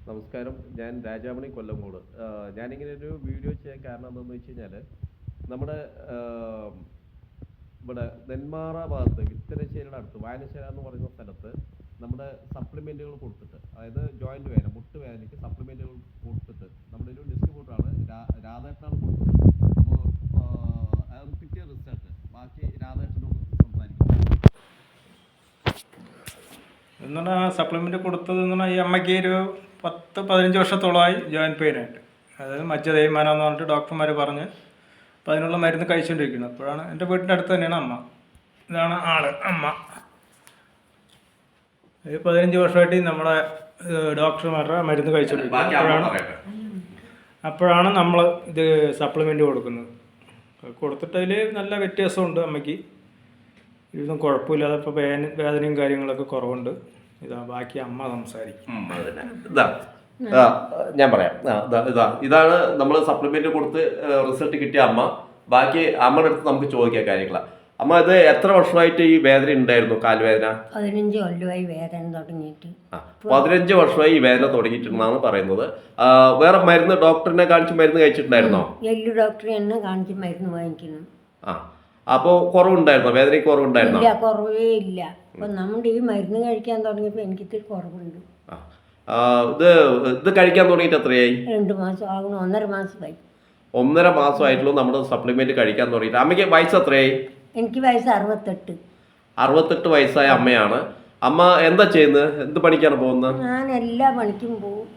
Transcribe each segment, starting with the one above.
നമസ്കാരം. ഞാൻ രാജാമണി കൊല്ലങ്കോട്. ഞാനിങ്ങനെ ഒരു വീഡിയോ ചെയ്യാൻ കാരണം എന്താണെന്ന് വെച്ച് കഴിഞ്ഞാൽ നമ്മുടെ ഇവിടെ നെന്മാറ ഭാഗത്ത് വിത്തനശ്ശേരിയുടെ അടുത്ത് വായനശാല എന്ന് പറയുന്ന സ്ഥലത്ത് നമ്മുടെ സപ്ലിമെൻറ്റുകൾ കൊടുത്തിട്ട്, അതായത് ജോയിൻറ്റ് വേദന മുട്ട് വേദനയ്ക്ക് സപ്ലിമെൻറ്റുകൾ കൊടുത്തിട്ട് നമ്മുടെ ഒരു ഡിസ്ട്രിബ്യൂട്ടറാണ് രാധേട്ടനാണ് കൊടുത്തത്. അപ്പോൾ അത് കിട്ടിയ റിസൾട്ട് ബാക്കി രാധേട്ടനോട് സംസാരിക്കും. എന്നാൽ ആ സപ്ലിമെൻ്റ് കൊടുത്തത് ഈ അമ്മയ്ക്ക് ഒരു 10-15 വർഷത്തോളമായി ജോയിൻറ്റ് പെയിനായിട്ട്, അതായത് മജ്ജ തേയ്മാനം എന്ന് പറഞ്ഞിട്ട് ഡോക്ടർമാർ പറഞ്ഞ് അപ്പോൾ അതിനുള്ള മരുന്ന് കഴിച്ചുകൊണ്ടിരിക്കുന്നത്. അപ്പോഴാണ് എൻ്റെ വീടിൻ്റെ അടുത്ത് തന്നെയാണ് അമ്മ. ഇതാണ് ആള് അമ്മ. 15 വർഷമായിട്ട് നമ്മുടെ ഡോക്ടർമാരുടെ മരുന്ന് കഴിച്ചുകൊണ്ടിരിക്കുന്നത്. അപ്പോഴാണ് നമ്മൾ ഇത് സപ്ലിമെൻ്റ് കൊടുക്കുന്നത്. കൊടുത്തിട്ടതിൽ നല്ല വ്യത്യാസമുണ്ട് അമ്മയ്ക്ക്. ഇതൊന്നും കുഴപ്പമില്ലാതെ ഇപ്പോൾ വേദനയും കാര്യങ്ങളൊക്കെ കുറവുണ്ട്. ഇതാ ബാക്കി അമ്മ സംസാരിക്കും. ഞാൻ പറയാം. ഇതാണ് നമ്മൾ സപ്ലിമെന്റ് കൊടുത്ത് റിസൾട്ട് കിട്ടിയ അമ്മ. ബാക്കി അമ്മയുടെ അടുത്ത് നമുക്ക് ചോദിക്കാൻ കാര്യങ്ങളാണ്. അമ്മ, ഇത് എത്ര വർഷമായിട്ട് ഈ വേദന ഉണ്ടായിരുന്നു? കാൽവേദന 15 കൊല്ലമായി വേദന തുടങ്ങിയിട്ട്. 15 വർഷമായി ഈ വേദന തുടങ്ങിയിട്ടുണ്ടെന്നാണ് പറയുന്നത്. വേറെ മരുന്ന് ഡോക്ടറിനെ കാണിച്ച് മരുന്ന് കഴിച്ചിട്ടുണ്ടായിരുന്നോ? എല്ലു ഡോക്ടറെ എന്നെ കാണിച്ച് മരുന്ന് വാങ്ങിക്കുന്നു. അപ്പോൾ കുറവുണ്ടായിരുന്നോ? വേദനയ്ക്ക് കുറവുണ്ടായിരുന്നോ? ഇല്ല, കുറവേ ഇല്ല. അപ്പൊ നമ്മുടെ ഈ മരുന്ന് കഴിക്കാൻ തുടങ്ങിയപ്പോൾ എനിക്ക് ഇത്തിരി കുറവുണ്ട്. ഇത് കഴിക്കാൻ തുടങ്ങിയിട്ട് എത്രയായി? 2 മാസം ആകണം. 1.5 മാസമായി. 1.5 മാസമായിട്ടുള്ളൂ നമ്മുടെ സപ്ലിമെന്റ് കഴിക്കാൻ തുടങ്ങിയിട്ട്. അമ്മയ്ക്ക് വയസ്സ് എത്രയായി? എനിക്ക് വയസ്സ് 68. 68 വയസ്സായ അമ്മയാണ്. അമ്മ എന്താ ചെയ്യുന്നത്? എന്ത് പണിക്കാണ് പോകുന്നത്? ഞാൻ എല്ലാ പണിക്കും പോകും.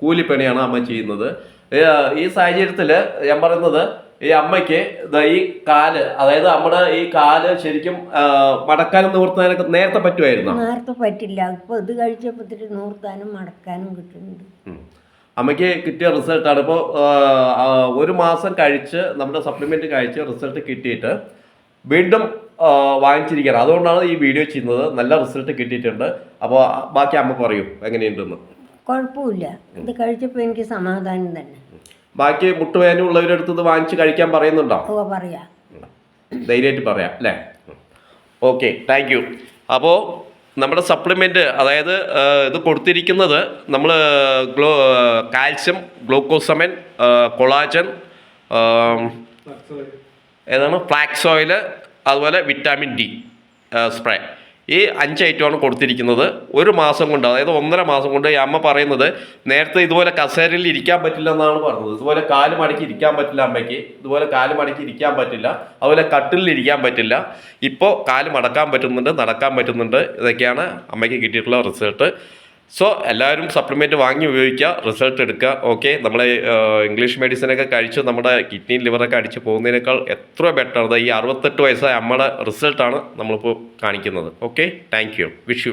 കൂലിപ്പണിയാണ് അമ്മ ചെയ്യുന്നത്. ഈ സാഹചര്യത്തിൽ ഞാൻ പറയുന്നത്, ഈ അമ്മയ്ക്ക് ഈ കാല്, അതായത് നമ്മുടെ ഈ കാല് ശരിക്കും മടക്കാനും നിവർത്താനൊക്കെ നേരത്തെ പറ്റുമായിരുന്നു? നേരത്തെ പറ്റില്ല. ഇപ്പൊ ഇത് കഴിച്ചപ്പോൾ നൂർത്താനും മടക്കാനും കിട്ടുന്നുണ്ട്. അമ്മയ്ക്ക് കിട്ടിയ റിസൾട്ടാണ്. ഇപ്പോൾ 1 മാസം കഴിച്ച് നമ്മുടെ സപ്ലിമെന്റ് കഴിച്ച് റിസൾട്ട് കിട്ടിയിട്ട് വീണ്ടും വാങ്ങിച്ചിരിക്കുകയാണ്. അതുകൊണ്ടാണ് ഈ വീഡിയോ ചെയ്യുന്നത്. നല്ല റിസൾട്ട് കിട്ടിയിട്ടുണ്ട്. അപ്പോൾ ബാക്കി അമ്മ പറയൂ എങ്ങനെയുണ്ടെന്ന്. കുഴപ്പമില്ല. ഇത് കഴിച്ചപ്പോൾ എനിക്ക് സമാധാനം തന്നെ. ബാക്കി മുട്ടുവേദന ഉള്ളവരുടെ അടുത്ത് ഇത് വാങ്ങിച്ച് കഴിക്കാൻ പറയുന്നുണ്ടോ? പറയാം, ധൈര്യമായിട്ട് പറയാം അല്ലേ? Okay, thank you. അപ്പോൾ നമ്മുടെ സപ്ലിമെൻറ്റ്, അതായത് ഇത് കൊടുത്തിരിക്കുന്നത് നമ്മൾ കാൽസ്യം, ഗ്ലൂക്കോസമൻ, കൊളാജൻ, ഏതാണ് ഫ്ലാക്സ് ഓയിൽ, അതുപോലെ വിറ്റാമിൻ ഡി സ്പ്രേ, ഈ 5 ഐറ്റമാണ് കൊടുത്തിരിക്കുന്നത്. 1 മാസം കൊണ്ട്, അതായത് 1.5 മാസം കൊണ്ട്. ഈ അമ്മ പറയുന്നത് നേരത്തെ ഇതുപോലെ കസേരയിൽ ഇരിക്കാൻ പറ്റില്ല എന്നാണ് പറഞ്ഞത്. ഇതുപോലെ കാല് മടക്കി ഇരിക്കാൻ പറ്റില്ല അമ്മയ്ക്ക്. ഇതുപോലെ കാല് മടക്കി ഇരിക്കാൻ പറ്റില്ല. അതുപോലെ കട്ടിലിൽ ഇരിക്കാൻ പറ്റില്ല. ഇപ്പോൾ കാല് മടക്കാൻ പറ്റുന്നുണ്ട്, നടക്കാൻ പറ്റുന്നുണ്ട്. ഇതൊക്കെയാണ് അമ്മയ്ക്ക് കിട്ടിയിട്ടുള്ള റിസൾട്ട്. സോ എല്ലാവരും സപ്ലിമെൻറ്റ് വാങ്ങി ഉപയോഗിക്കുക, റിസൾട്ട് എടുക്കുക. ഓക്കെ, നമ്മളെ ഇംഗ്ലീഷ് മെഡിസിനൊക്കെ കഴിച്ച് നമ്മുടെ കിഡ്നി ലിവറൊക്കെ അടിച്ച് പോകുന്നതിനേക്കാൾ എത്ര ബെറ്റർ ഈ 68 വയസ്സായ അമ്മയുടെ റിസൾട്ടാണ് നമ്മളിപ്പോൾ കാണിക്കുന്നത്. Okay, thank you. Wish you well.